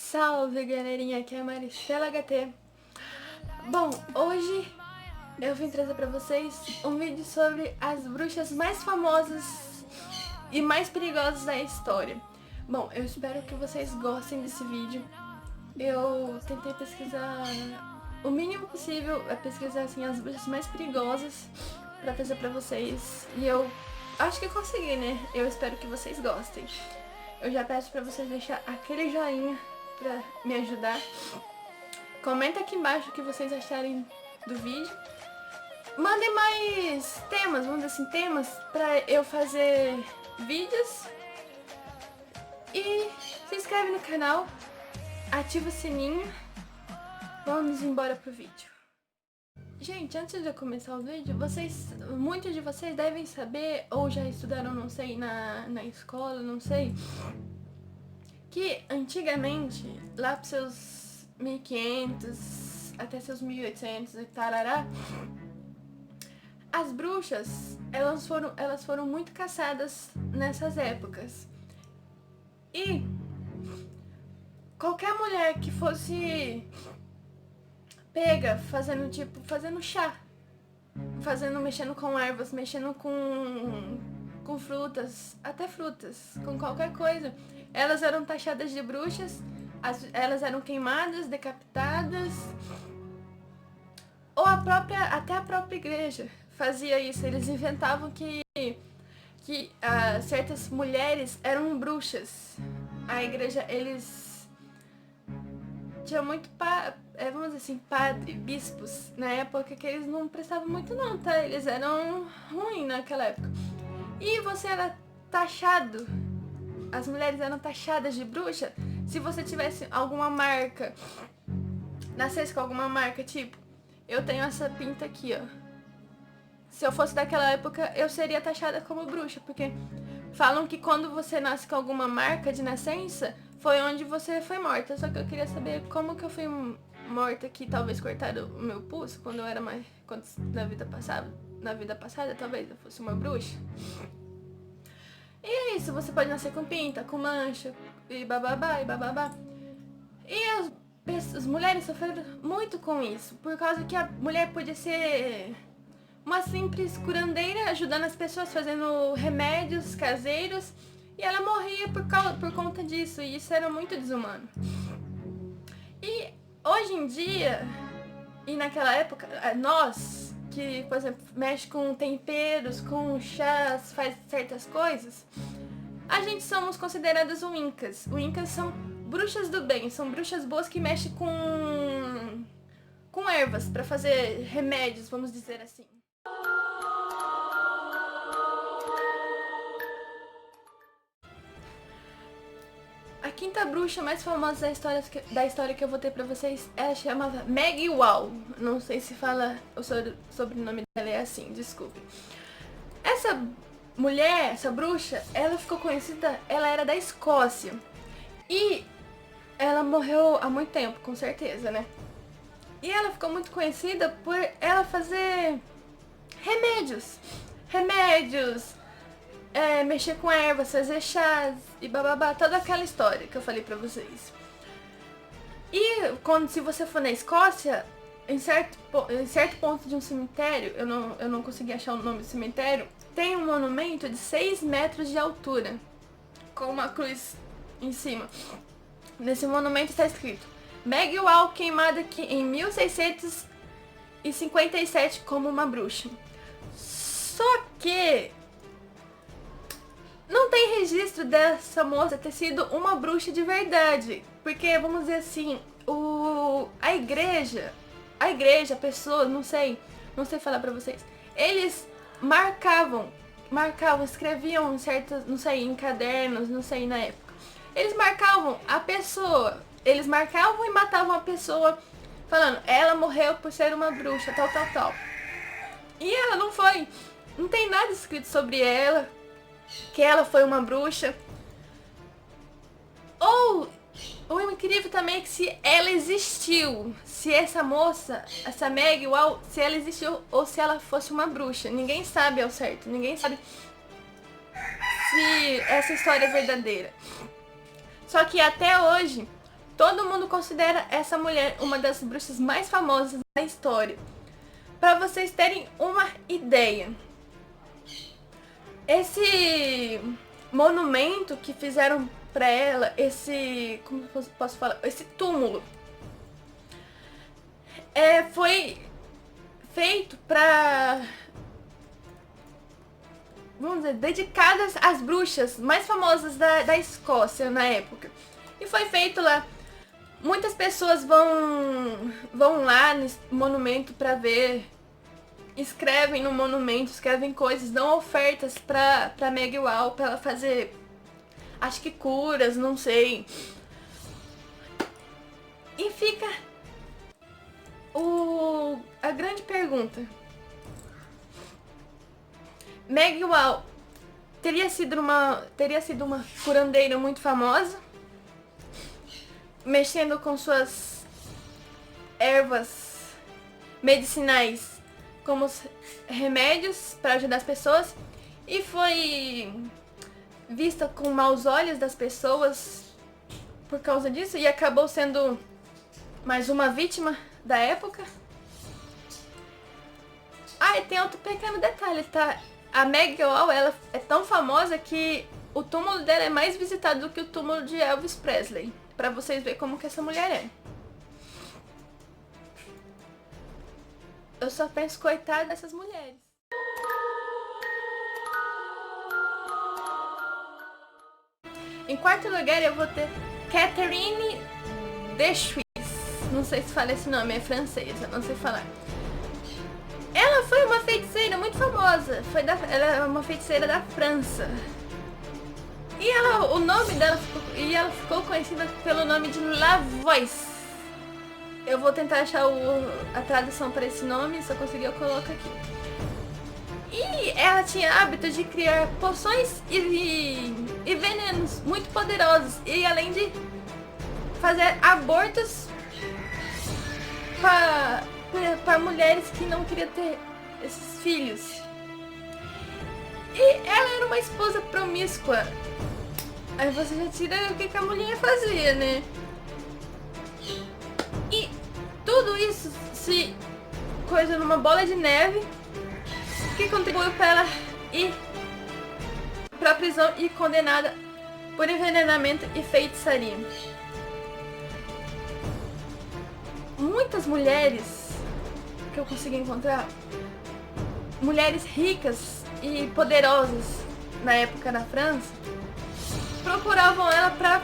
Salve galerinha, aqui é a Maristela HT. Bom, hoje eu vim trazer pra vocês um vídeo sobre as bruxas mais famosas e mais perigosas da história. Bom, eu espero que vocês gostem desse vídeo. Eu tentei pesquisar o mínimo possível, pesquisar assim, as bruxas mais perigosas pra trazer pra vocês. E eu acho que consegui, né? Eu espero que vocês gostem. Eu já peço pra vocês deixar aquele joinha pra me ajudar. Comenta aqui embaixo o que vocês acharem do vídeo. Mandem mais temas, vamos dizer assim, temas pra eu fazer vídeos. E se inscreve no canal, ativa o sininho. Vamos embora pro vídeo. Gente, antes de eu começar o vídeo, muitos de vocês devem saber, ou já estudaram, não sei, na escola, não sei, que antigamente, lá pros seus 1500 até seus 1800 e tarará, as bruxas, elas foram muito caçadas nessas épocas. E qualquer mulher que fosse pega fazendo chá, mexendo com ervas, mexendo com frutas, até frutas, com qualquer coisa, elas eram taxadas de bruxas, elas eram queimadas, decapitadas, ou até a própria igreja fazia isso. Eles inventavam que certas mulheres eram bruxas. A igreja, eles tinham muito, vamos dizer assim, padre, bispos, na época, que eles não prestavam muito não, tá? Eles eram ruins naquela época. E você era taxado, as mulheres eram taxadas de bruxa se você tivesse alguma marca, nascesse com alguma marca, tipo, eu tenho essa pinta aqui, ó. Se eu fosse daquela época, eu seria taxada como bruxa, porque falam que quando você nasce com alguma marca de nascença, foi onde você foi morta. Só que eu queria saber como que eu fui morta, que talvez cortaram o meu pulso quando eu era na vida passada, talvez eu fosse uma bruxa. E é isso, você pode nascer com pinta, com mancha, e bababá, e bababá. E as mulheres sofreram muito com isso, por causa que a mulher podia ser uma simples curandeira, ajudando as pessoas, fazendo remédios caseiros, e ela morria por conta disso, e isso era muito desumano. E hoje em dia, e naquela época, nós, que, por exemplo, mexe com temperos, com chás, faz certas coisas, a gente somos consideradas wiccas. Wiccas são bruxas do bem, são bruxas boas que mexem com ervas para fazer remédios, vamos dizer assim. A quinta bruxa mais famosa da história que eu vou ter pra vocês, ela chamava Maggie Wall. Não sei se fala o sobrenome dela é assim, desculpe. Essa mulher, essa bruxa, ela ficou conhecida, ela era da Escócia. E ela morreu há muito tempo, com certeza, né? E ela ficou muito conhecida por ela fazer remédios, mexer com ervas, fazer chás e bababá, toda aquela história que eu falei pra vocês. E se você for na Escócia, em certo ponto de um cemitério, eu não consegui achar o nome do cemitério, tem um monumento de 6 metros de altura, com uma cruz em cima. Nesse monumento está escrito: Maggie Wall queimada aqui em 1657 como uma bruxa. Só que não tem registro dessa moça ter sido uma bruxa de verdade. Porque, vamos dizer assim, a igreja, pessoas, não sei falar pra vocês, eles marcavam, escreviam certas, não sei, em cadernos, não sei, na época. Eles marcavam a pessoa, eles marcavam e matavam a pessoa, falando, ela morreu por ser uma bruxa, tal, tal, tal. E ela não foi, não tem nada escrito sobre ela, que ela foi uma bruxa. Ou o incrível também é que se ela existiu, se essa moça, essa Maggie Wall, se ela existiu ou se ela fosse uma bruxa, ninguém sabe ao certo, ninguém sabe se essa história é verdadeira. Só que até hoje todo mundo considera essa mulher uma das bruxas mais famosas da história. Para vocês terem uma ideia, esse monumento que fizeram para ela, como posso falar, esse túmulo, foi feito para, vamos dizer, dedicadas às bruxas mais famosas da Escócia na época. E foi feito lá. Muitas pessoas vão lá nesse monumento para ver, escrevem no monumento, escrevem coisas, dão ofertas pra Maggie Wall, pra ela fazer, acho que curas, não sei. E fica a grande pergunta. Maggie Wall teria sido uma curandeira muito famosa, mexendo com suas ervas medicinais como os remédios para ajudar as pessoas, e foi vista com maus olhos das pessoas por causa disso, e acabou sendo mais uma vítima da época. Ah, e tem outro pequeno detalhe, tá? A Maggie Wall, ela é tão famosa que o túmulo dela é mais visitado do que o túmulo de Elvis Presley. Pra vocês verem como que essa mulher é. Eu só penso, coitada dessas mulheres. Em quarto lugar eu vou ter Catherine de Suisse. Não sei se fala esse nome, é francesa, não sei falar. Ela foi uma feiticeira muito famosa. Ela é uma feiticeira da França. E ela ficou conhecida pelo nome de Lavoisier. Eu vou tentar achar a tradução para esse nome, se eu conseguir eu coloco aqui. E ela tinha hábito de criar poções e venenos muito poderosos. E além de fazer abortos para mulheres que não queriam ter esses filhos. E ela era uma esposa promíscua. Aí você já tira o que a mulher fazia, né? E tudo isso se coisa numa bola de neve que contribuiu para ela ir pra prisão e condenada por envenenamento e feitiçaria. Muitas mulheres que eu consegui encontrar, mulheres ricas e poderosas na época na França, procuravam ela para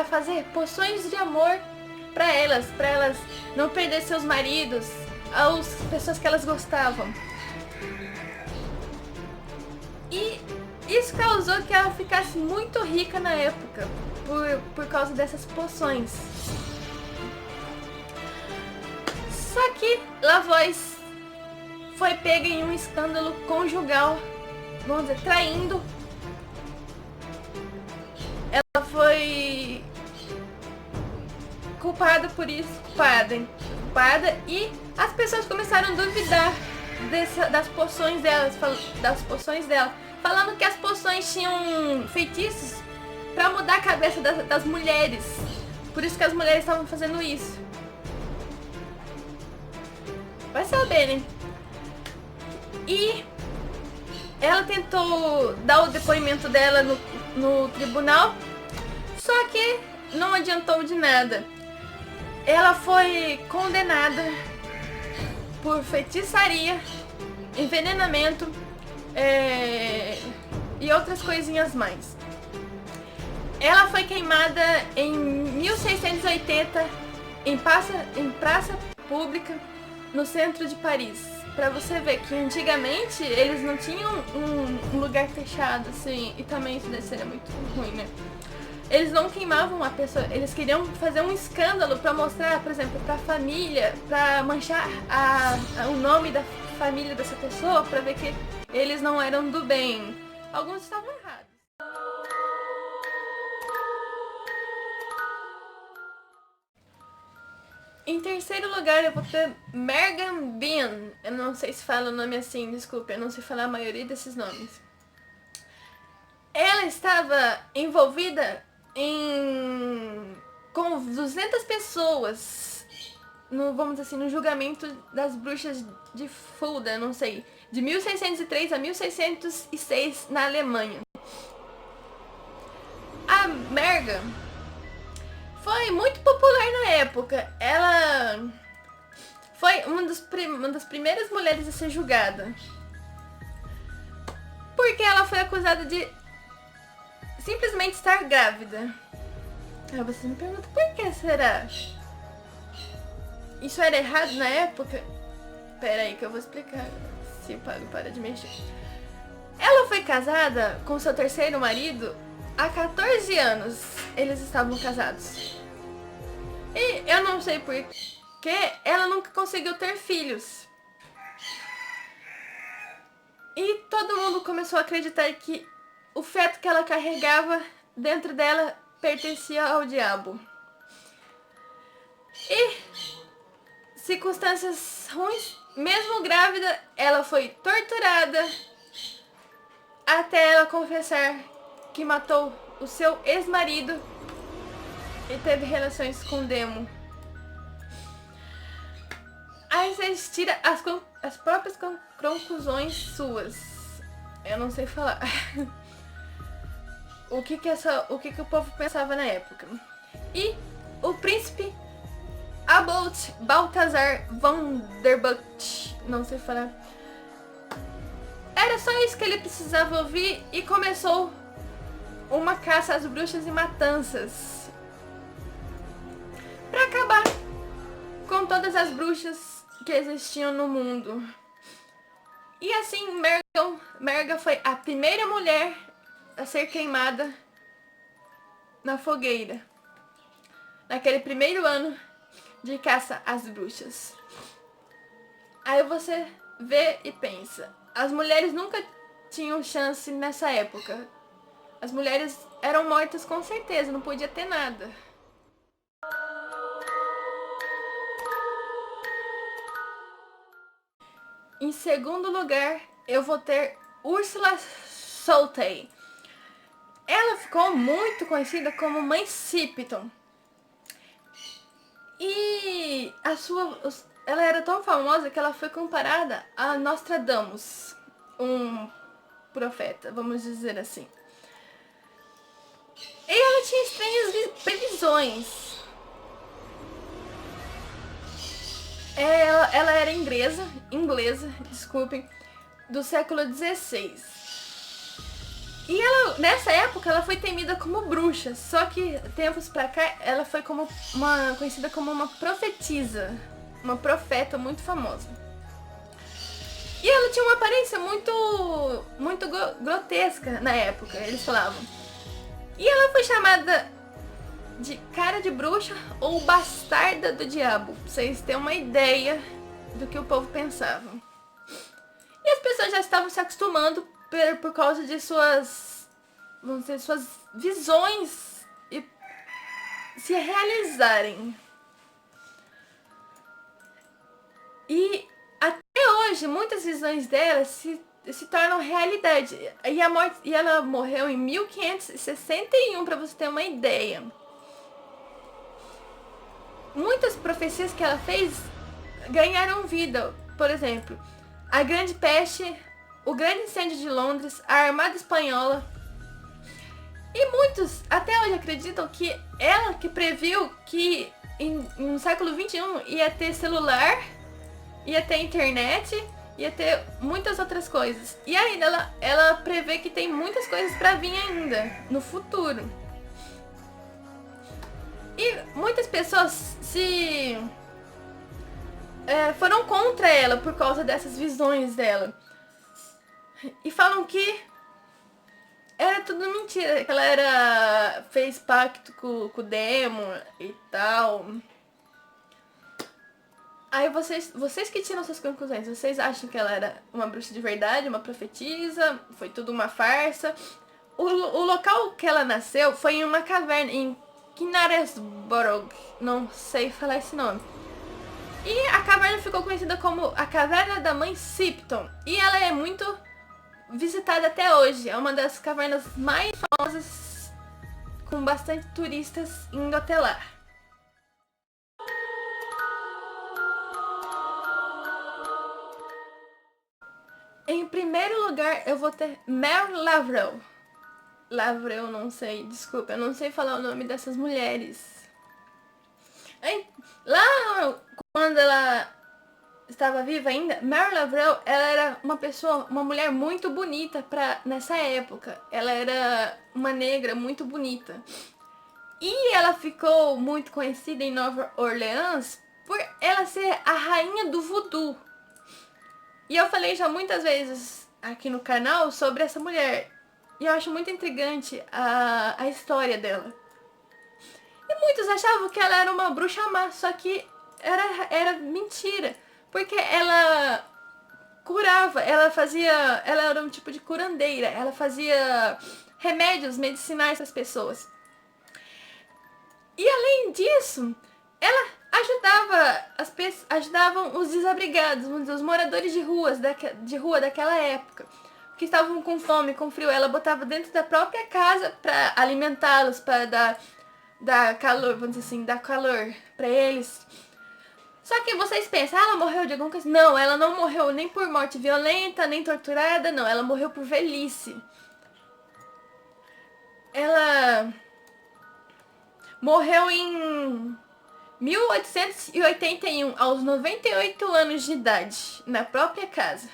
fazer poções de amor para elas não perder seus maridos, as pessoas que elas gostavam. E isso causou que ela ficasse muito rica na época por causa dessas poções. Só que Lavoisier foi pega em um escândalo conjugal, vamos dizer, traindo. Ela foi culpada por isso, culpada, e as pessoas começaram a duvidar das poções dela, falando que as poções tinham feitiços para mudar a cabeça das mulheres. Por isso que as mulheres estavam fazendo isso. Vai saber, né? E ela tentou dar o depoimento dela no tribunal, só que não adiantou de nada. Ela foi condenada por feitiçaria, envenenamento e outras coisinhas mais. Ela foi queimada em 1680 em praça pública no centro de Paris. Pra você ver que antigamente eles não tinham um lugar fechado, assim, e também isso deve ser muito ruim, né? Eles não queimavam a pessoa, eles queriam fazer um escândalo pra mostrar, por exemplo, pra família, pra manchar o nome da família dessa pessoa, pra ver que eles não eram do bem. Alguns estavam errados. Em terceiro lugar eu vou ter Megan Bean. Eu não sei se fala o nome assim, desculpa, eu não sei falar a maioria desses nomes. Ela estava envolvida com 200 pessoas, vamos dizer assim, no julgamento das bruxas de Fulda, não sei, de 1603 a 1606 na Alemanha. A Merga foi muito popular na época. Ela foi uma das primeiras mulheres a ser julgada. Porque ela foi acusada de simplesmente estar grávida. Aí você me pergunta, por que será? Isso era errado na época? Pera aí que eu vou explicar, se o Pago para de mexer. Ela foi casada com seu terceiro marido há 14 anos. Eles estavam casados. E eu não sei por que ela nunca conseguiu ter filhos. E todo mundo começou a acreditar que o feto que ela carregava dentro dela pertencia ao diabo. E circunstâncias ruins, mesmo grávida, ela foi torturada até ela confessar que matou o seu ex-marido e teve relações com o demo. Aí vocês tiram as próprias conclusões suas. Eu não sei falar. O que o povo pensava na época. E o príncipe Abolt Balthasar von der Bucht, não sei falar. Era só isso que ele precisava ouvir e começou uma caça às bruxas e matanças para acabar com todas as bruxas que existiam no mundo. E assim, Merga foi a primeira mulher a ser queimada na fogueira, naquele primeiro ano de caça às bruxas. Aí você vê e pensa, as mulheres nunca tinham chance nessa época. As mulheres eram mortas com certeza, não podia ter nada. Em segundo lugar, eu vou ter Ursula Soltay. Ela ficou muito conhecida como Mãe Sipton. E ela era tão famosa que ela foi comparada a Nostradamus, um profeta, vamos dizer assim. E ela tinha estranhas previsões. Ela era inglesa, desculpem, do século XVI. E ela, nessa época, ela foi temida como bruxa, só que tempos pra cá ela foi conhecida como uma profetisa, uma profeta muito famosa. E ela tinha uma aparência muito grotesca na época, eles falavam. E ela foi chamada de cara de bruxa ou bastarda do diabo, pra vocês terem uma ideia do que o povo pensava. E as pessoas já estavam se acostumando por causa de suas visões e se realizarem. E até hoje, muitas visões dela se tornam realidade. E ela morreu em 1561, para você ter uma ideia. Muitas profecias que ela fez ganharam vida. Por exemplo, a Grande Peste, o Grande Incêndio de Londres, a Armada Espanhola. E muitos até hoje acreditam que ela que previu que no século XXI ia ter celular, ia ter internet, ia ter muitas outras coisas. E ainda ela prevê que tem muitas coisas para vir ainda no futuro. E muitas pessoas foram contra ela por causa dessas visões dela. E falam que era tudo mentira, que ela fez pacto com o demo e tal. Aí vocês que tiram suas conclusões, vocês acham que ela era uma bruxa de verdade, uma profetisa, foi tudo uma farsa? O local que ela nasceu foi em uma caverna, em Knaresborg, não sei falar esse nome. E a caverna ficou conhecida como a Caverna da Mãe Sipton. E ela é muito visitada até hoje. É uma das cavernas mais famosas com com bastante turistas indo até lá. Em primeiro lugar, eu vou ter Marilyn Lavrel. Lavrel, não sei, desculpa, eu não sei falar o nome dessas mulheres. Lá, quando ela estava viva ainda, Marilyn Lavrel, ela era uma mulher muito bonita nessa época. Ela era uma negra muito bonita. E ela ficou muito conhecida em Nova Orleans por ela ser a rainha do voodoo. E eu falei já muitas vezes aqui no canal sobre essa mulher. E eu acho muito intrigante a história dela. E muitos achavam que ela era uma bruxa má, só que era mentira. Porque ela curava, ela era um tipo de curandeira, ela fazia remédios medicinais para as pessoas. E além disso, ela ajudavam os desabrigados, os moradores de rua daquela época, que estavam com fome, com frio. Ela botava dentro da própria casa para alimentá-los, para dar calor, vamos dizer assim, dar calor para eles. Só que vocês pensam, ela morreu de alguma coisa? Não, ela não morreu nem por morte violenta, nem torturada, não. Ela morreu por velhice. Ela morreu em 1881, aos 98 anos de idade, na própria casa.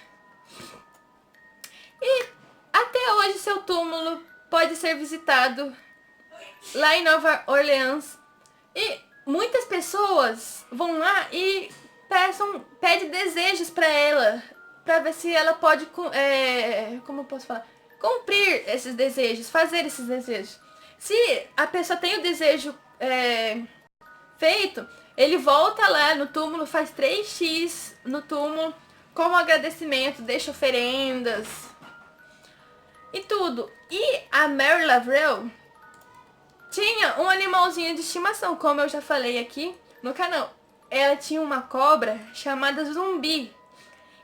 E até hoje seu túmulo pode ser visitado lá em Nova Orleans. E muitas pessoas vão lá e pedem desejos para ela, para ver se ela pode, como eu posso falar, cumprir esses desejos, fazer esses desejos. Se a pessoa tem o desejo feito, ele volta lá no túmulo, faz 3x no túmulo, como agradecimento, deixa oferendas e tudo. E a Marilyn Lavrel tinha um animalzinho de estimação, como eu já falei aqui no canal. Ela tinha uma cobra chamada Zumbi.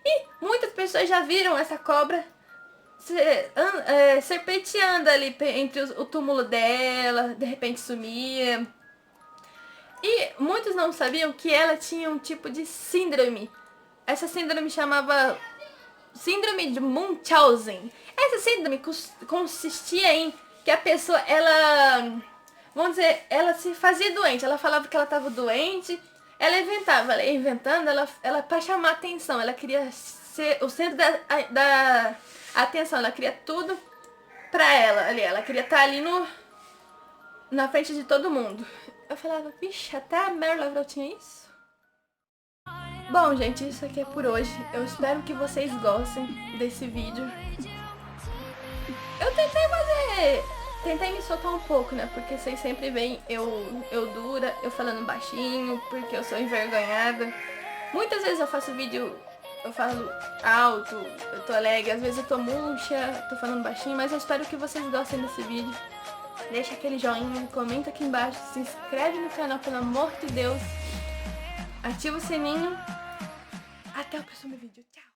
E muitas pessoas já viram essa cobra serpenteando ali entre o túmulo dela, de repente sumia. E muitos não sabiam que ela tinha um tipo de síndrome. Essa síndrome chamava Síndrome de Munchausen. Essa síndrome consistia em que a pessoa, vamos dizer, ela se fazia doente. Ela falava que ela estava doente, ela ia inventando, ela para chamar atenção. Ela queria ser o centro da atenção, ela queria tudo pra ela ali. Ela queria estar ali na frente de todo mundo. Eu falava, bicha, até a Marilyn Lavrel tinha isso? Bom, gente, isso aqui é por hoje. Eu espero que vocês gostem desse vídeo. Eu tentei me soltar um pouco, né? Porque vocês sempre veem eu dura, eu falando baixinho, porque eu sou envergonhada. Muitas vezes eu faço vídeo, eu falo alto, eu tô alegre, às vezes eu tô murcha, tô falando baixinho, mas eu espero que vocês gostem desse vídeo. Deixa aquele joinha, comenta aqui embaixo, se inscreve no canal, pelo amor de Deus. Ativa o sininho. Até o próximo vídeo. Tchau!